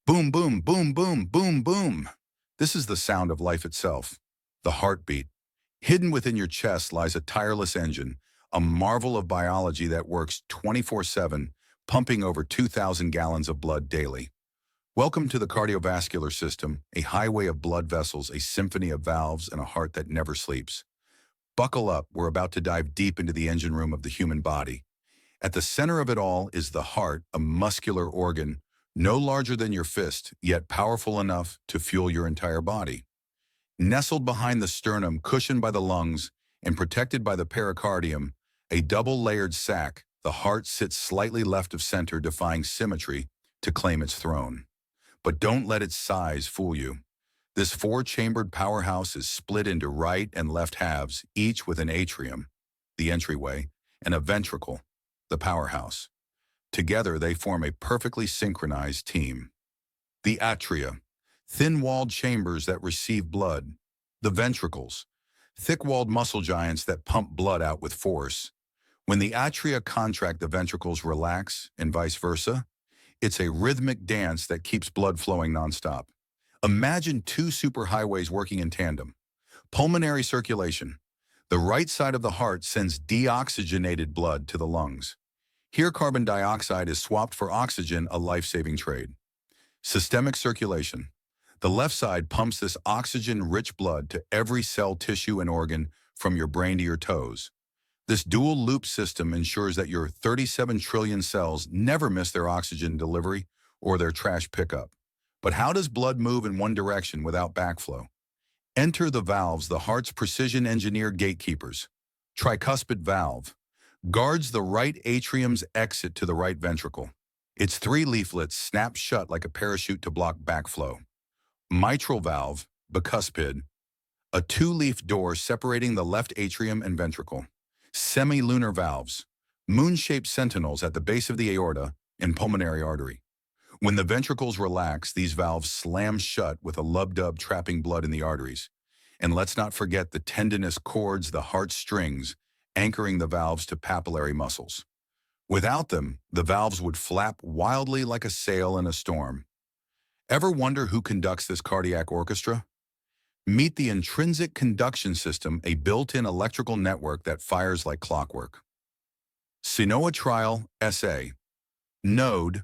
Boom, boom, boom, boom, boom, boom. This is the sound of life itself, the heartbeat. Hidden within your chest lies a tireless engine, a marvel of biology that works 24/7, pumping over 2,000 gallons of blood daily. Welcome to the cardiovascular system, a highway of blood vessels, a symphony of valves, and a heart that never sleeps. Buckle up, we're about to dive deep into the engine room of the human body. At the center of it all is the heart, a muscular organ, no larger than your fist, yet powerful enough to fuel your entire body. Nestled behind the sternum, cushioned by the lungs, and protected by the pericardium, a double-layered sac, the heart sits slightly left of center, defying symmetry to claim its throne. But don't let its size fool you. This four-chambered powerhouse is split into right and left halves, each with an atrium, the entryway, and a ventricle, the powerhouse. Together, they form a perfectly synchronized team. The atria, thin-walled chambers that receive blood. The ventricles, thick-walled muscle giants that pump blood out with force. When the atria contract, the ventricles relax, and vice versa. It's a rhythmic dance that keeps blood flowing nonstop. Imagine two superhighways working in tandem. Pulmonary circulation. The right side of the heart sends deoxygenated blood to the lungs. Here, carbon dioxide is swapped for oxygen, a life-saving trade. Systemic circulation. The left side pumps this oxygen-rich blood to every cell, tissue, and organ from your brain to your toes. This dual-loop system ensures that your 37 trillion cells never miss their oxygen delivery or their trash pickup. But how does blood move in one direction without backflow? Enter the valves, the heart's precision-engineered gatekeepers. Tricuspid valve guards the right atrium's exit to the right ventricle. Its three leaflets snap shut like a parachute to block backflow. Mitral valve, bicuspid, a two-leaf door separating the left atrium and ventricle. Semilunar valves, moon-shaped sentinels at the base of the aorta and pulmonary artery. When the ventricles relax, these valves slam shut with a lub-dub, trapping blood in the arteries. And let's not forget the tendinous cords, the heart strings, anchoring the valves to papillary muscles. Without them, the valves would flap wildly like a sail in a storm. Ever wonder who conducts this cardiac orchestra? Meet the intrinsic conduction system, a built-in electrical network that fires like clockwork. Sinoatrial SA. Node,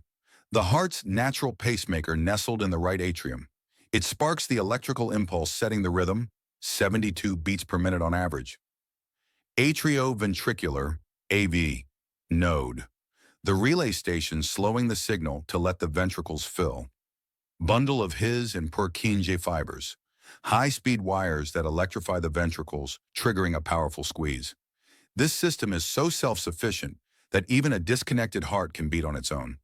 the heart's natural pacemaker nestled in the right atrium. It sparks the electrical impulse, setting the rhythm, 72 beats per minute on average. Atrioventricular, AV, node, the relay station slowing the signal to let the ventricles fill. Bundle of His and Purkinje fibers, high-speed wires that electrify the ventricles, triggering a powerful squeeze. This system is so self-sufficient that even a disconnected heart can beat on its own.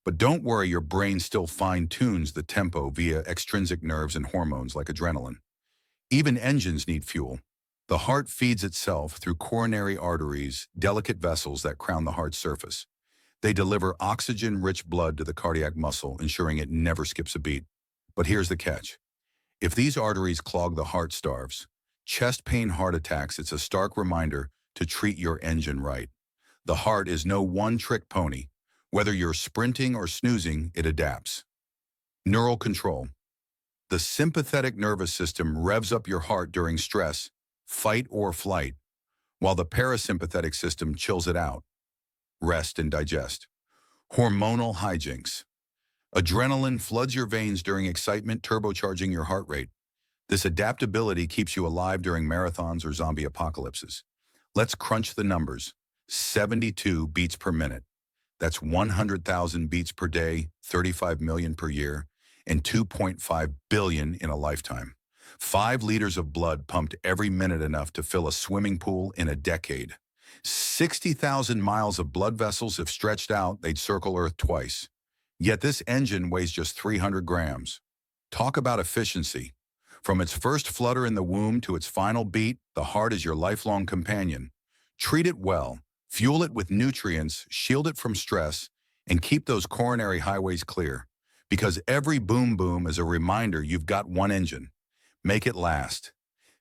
But don't worry, your brain still fine-tunes the tempo via extrinsic nerves and hormones like adrenaline. Even engines need fuel. The heart feeds itself through coronary arteries, delicate vessels that crown the heart's surface. They deliver oxygen-rich blood to the cardiac muscle, ensuring it never skips a beat. But here's the catch. If these arteries clog, the heart starves. Chest pain, heart attacks, it's a stark reminder to treat your engine right. The heart is no one-trick pony. Whether you're sprinting or snoozing, it adapts. Neural control. The sympathetic nervous system revs up your heart during stress, fight or flight, while the parasympathetic system chills it out, rest and digest. Hormonal hijinks. Adrenaline floods your veins during excitement, turbocharging your heart rate. This adaptability keeps you alive during marathons or zombie apocalypses. Let's crunch the numbers. 72 beats per minute. That's 100,000 beats per day, 35 million per year, and 2.5 billion in a lifetime. 5 liters of blood pumped every minute, enough to fill a swimming pool in a decade. 60,000 miles of blood vessels. If stretched out, they'd circle Earth twice. Yet this engine weighs just 300 grams. Talk about efficiency. From its first flutter in the womb to its final beat, the heart is your lifelong companion. Treat it well, fuel it with nutrients, shield it from stress, and keep those coronary highways clear. Because every boom boom is a reminder you've got one engine. Make it last.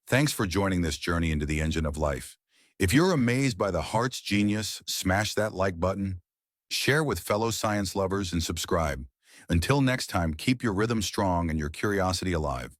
Thanks for joining this journey into the engine of life. If you're amazed by the heart's genius, smash that like button, share with fellow science lovers, and subscribe. Until next time, keep your rhythm strong and your curiosity alive.